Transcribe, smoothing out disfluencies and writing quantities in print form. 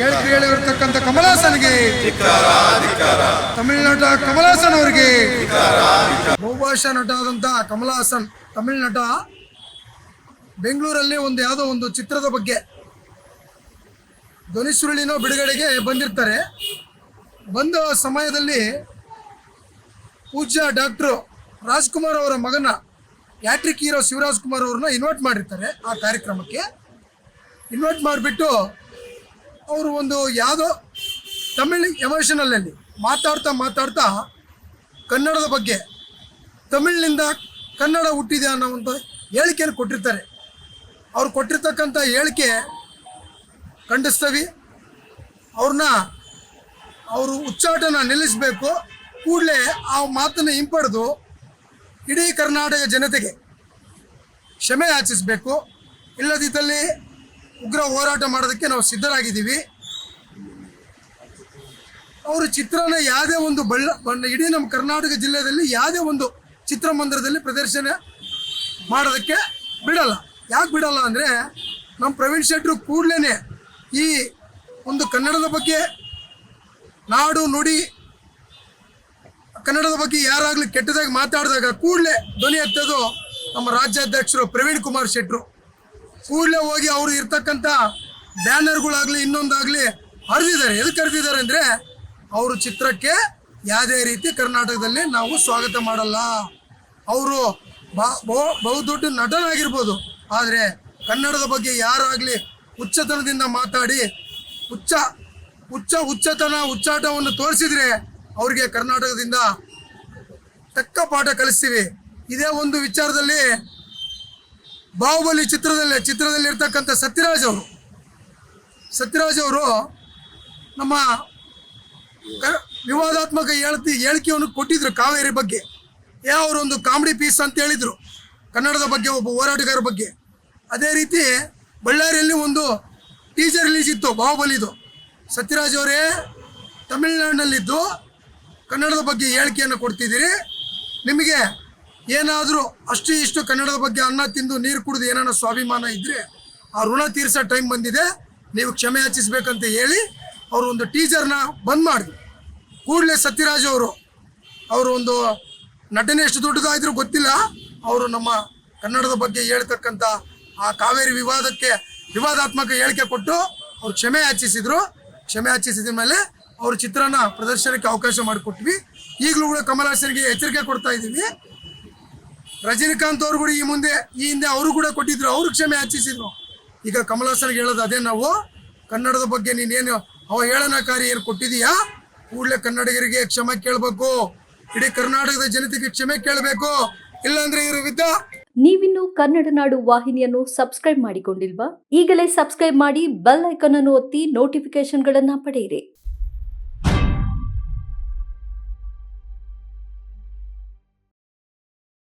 ಹೇಳಿರ್ತಕ್ಕಂಥ ಕಮಲಾಸನ್ಗೆ ತಮಿಳುನಾಟ ಕಮಲಾಸನ್ ಅವರಿಗೆ ಬಹುಭಾಷಾ ನಟ ಆದಂತಹ ಕಮಲಾಸನ್ ತಮಿಳುನಾಟ ಬೆಂಗಳೂರಲ್ಲಿ ಯಾವುದೋ ಒಂದು ಚಿತ್ರದ ಬಗ್ಗೆ ಧ್ವನಿಸುರುಳಿನ ಬಿಡುಗಡೆಗೆ ಬಂದಿರ್ತಾರೆ. ಬಂದ ಸಮಯದಲ್ಲಿ ಪೂಜ್ಯ ಡಾಕ್ಟರ್ ರಾಜ್ಕುಮಾರ್ ಅವರ ಮಗನ ಹ್ಯಾಟ್ರಿಕ್ ಹೀರೋ ಶಿವರಾಜ್ ಕುಮಾರ್ ಅವ್ರನ್ನ ಇನ್ವೈಟ್ ಮಾಡಿರ್ತಾರೆ. ಆ ಕಾರ್ಯಕ್ರಮಕ್ಕೆ ಇನ್ವೈಟ್ ಮಾಡಿಬಿಟ್ಟು ಅವರು ಯಾವುದೋ ತಮಿಳ್ ಎಮೋಷನಲ್ಲಿ ಮಾತಾಡ್ತಾ ಕನ್ನಡದ ಬಗ್ಗೆ ತಮಿಳಿನಿಂದ ಕನ್ನಡ ಹುಟ್ಟಿದೆ ಅನ್ನೋ ಒಂದು ಹೇಳಿಕೆಯನ್ನು ಕೊಟ್ಟಿರ್ತಾರೆ. ಅವ್ರು ಕೊಟ್ಟಿರ್ತಕ್ಕಂಥ ಹೇಳಿಕೆ ಖಂಡಿಸ್ತೀವಿ. ಅವರು ಉಚ್ಚಾಟನ ನಿಲ್ಲಿಸಬೇಕು. ಕೂಡಲೇ ಆ ಮಾತನ್ನು ಹಿಂಪಡೆದು ಇಡೀ ಕರ್ನಾಟಕ ಜನತೆಗೆ ಕ್ಷಮೆ ಯಾಚಿಸಬೇಕು. ಇಲ್ಲದಿದ್ದಲ್ಲಿ ಉಗ್ರ ಹೋರಾಟ ಮಾಡೋದಕ್ಕೆ ನಾವು ಸಿದ್ಧರಾಗಿದ್ದೀವಿ. ಅವರು ಚಿತ್ರನ ಯಾವುದೇ ಒಂದು ಇಡೀ ನಮ್ಮ ಕರ್ನಾಟಕ ಜಿಲ್ಲೆಯಲ್ಲಿ ಯಾವುದೇ ಒಂದು ಚಿತ್ರಮಂದಿರದಲ್ಲಿ ಪ್ರದರ್ಶನ ಮಾಡೋದಕ್ಕೆ ಬಿಡಲ್ಲ. ಯಾಕೆ ಬಿಡಲ್ಲ ಅಂದರೆ ನಮ್ಮ ಪ್ರವೀಣ್ ಶೆಟ್ಟರು ಕೂಡಲೇ ಈ ಒಂದು ಕನ್ನಡದ ಬಗ್ಗೆ ನಾಡು ನುಡಿ ಕನ್ನಡದ ಬಗ್ಗೆ ಯಾರಾಗಲಿ ಕೆಟ್ಟದಾಗಿ ಮಾತಾಡಿದಾಗ ಕೂಡಲೇ ಧ್ವನಿ ಎತ್ತೋದು ನಮ್ಮ ರಾಜ್ಯಾಧ್ಯಕ್ಷರು ಪ್ರವೀಣ್ ಕುಮಾರ್ ಶೆಟ್ಟರು. ಕೂಡಲೇ ಹೋಗಿ ಅವರು ಇರ್ತಕ್ಕಂಥ ಬ್ಯಾನರ್ಗಳಾಗಲಿ ಇನ್ನೊಂದಾಗಲಿ ಹರಿದಿದ್ದಾರೆ. ಎದಕ್ಕೆ ಹರಿದಿದ್ದಾರೆ ಅಂದರೆ ಅವರು ಚಿತ್ರಕ್ಕೆ ಯಾವುದೇ ರೀತಿ ಕರ್ನಾಟಕದಲ್ಲಿ ನಾವು ಸ್ವಾಗತ ಮಾಡಲ್ಲ. ಅವರು ಬಹುದೊಡ್ಡ ನಟನಾಗಿರ್ಬೋದು, ಆದರೆ ಕನ್ನಡದ ಬಗ್ಗೆ ಯಾರಾಗಲಿ ಉಚ್ಚತನದಿಂದ ಮಾತಾಡಿ ಉಚ್ಚಾಟವನ್ನು ತೋರಿಸಿದರೆ ಅವರಿಗೆ ಕರ್ನಾಟಕದಿಂದ ತಕ್ಕ ಪಾಠ ಕಲಿಸ್ತೀವಿ. ಇದೇ ಒಂದು ವಿಚಾರದಲ್ಲಿ ಬಾಹುಬಲಿ ಚಿತ್ರದಲ್ಲಿ ಇರ್ತಕ್ಕಂಥ ಸತ್ಯರಾಜ್ ಅವರು ನಮ್ಮ ವಿವಾದಾತ್ಮಕ ಹೇಳಿಕೆಯನ್ನು ಕೊಟ್ಟಿದ್ರು ಕಾವೇರಿ ಬಗ್ಗೆ. ಅವರೊಂದು ಕಾಮಿಡಿ ಪೀಸ್ ಅಂತ ಹೇಳಿದರು ಕನ್ನಡದ ಬಗ್ಗೆ, ಒಬ್ಬ ಹೋರಾಟಗಾರ ಬಗ್ಗೆ. ಅದೇ ರೀತಿ ಬಳ್ಳಾರಿಯಲ್ಲಿ ಒಂದು ಟೀಸರ್ ರಿಲೀಸ್ ಇತ್ತು ಬಾಹುಬಲಿದು. ಸತ್ಯರಾಜ್ ಅವರೇ, ತಮಿಳುನಾಡಿನಲ್ಲಿದ್ದು ಕನ್ನಡದ ಬಗ್ಗೆ ಹೇಳಿಕೆಯನ್ನು ಕೊಡ್ತಿದ್ದೀರಿ. ನಿಮಗೆ ಏನಾದರೂ ಅಷ್ಟು ಇಷ್ಟು ಕನ್ನಡದ ಬಗ್ಗೆ ಅನ್ನ ತಿಂದು ನೀರು ಕುಡಿದು ಏನಾರ ಸ್ವಾಭಿಮಾನ ಇದ್ದರೆ ಆ ಋಣ ತೀರಿಸೋ ಟೈಮ್ ಬಂದಿದೆ, ನೀವು ಕ್ಷಮೆ ಯಾಚಿಸಬೇಕಂತ ಹೇಳಿ ಅವರು ಒಂದು ಟೀಸರ್ನ ಬಂದ್ ಮಾಡಿದ್ರು. ಕೂಡಲೇ ಸತ್ಯರಾಜ್ ಅವರು ಒಂದು ನಟನೆ ಎಷ್ಟು ದೊಡ್ಡದಾದರೂ ಗೊತ್ತಿಲ್ಲ, ಅವರು ನಮ್ಮ ಕನ್ನಡದ ಬಗ್ಗೆ ಹೇಳ್ತಕ್ಕಂಥ ಆ ಕಾವೇರಿ ವಿವಾದಾತ್ಮಕ ಹೇಳಿಕೆ ಕೊಟ್ಟು ಅವ್ರು ಕ್ಷಮೆ ಯಾಚಿಸಿದ ಮೇಲೆ ಅವ್ರ ಚಿತ್ರನ ಪ್ರದರ್ಶನಕ್ಕೆ ಅವಕಾಶ ಮಾಡಿಕೊಟ್ವಿ. ಈಗಲೂ ಕೂಡ ಕಮಲಾಸನ್ಗೆ ಎಚ್ಚರಿಕೆ ಕೊಡ್ತಾ ಇದ್ದೀವಿ. ರಜನಿಕಾಂತ್ ಅವರು ಕೂಡ ಈ ಹಿಂದೆ ಅವರು ಕೂಡ ಕೊಟ್ಟಿದ್ರು, ಅವರು ಕ್ಷಮೆ ಯಾಚಿಸಿದ್ರು. ಈಗ ಕಮಲಾಸನ್ಗೆ ಹೇಳೋದು ಅದೇ, ನಾವು ಕನ್ನಡದ ಬಗ್ಗೆ ನೀನೇನು ಹೇಳನಕಾರಿ ಏನು ಕೊಟ್ಟಿದೀಯಾ, ಕೂಡಲೇ ಕನ್ನಡಿಗರಿಗೆ ಕ್ಷಮೆ ಕೇಳಬೇಕು, ಇಡೀ ಕರ್ನಾಟಕದ ಜನತೆಗೆ ಕ್ಷಮೆ ಕೇಳಬೇಕು. ಇಲ್ಲಾಂದ್ರೆ ಇವ್ರ ವಿರುದ್ಧ. ನೀವಿನ್ನು ಕನ್ನಡ ನಾಡು ವಾಹಿನಿಯನ್ನು ಸಬ್ಸ್ಕ್ರೈಬ್ ಮಾಡಿಕೊಂಡಿಲ್ವಾ? ಈಗಲೇ ಸಬ್ಸ್ಕ್ರೈಬ್ ಮಾಡಿ ಬೆಲ್ ಐಕಾನ್ ಅನ್ನು ಒತ್ತಿ ನೋಟಿಫಿಕೇಶನ್ಗಳನ್ನ ಪಡೆಯಿರಿ.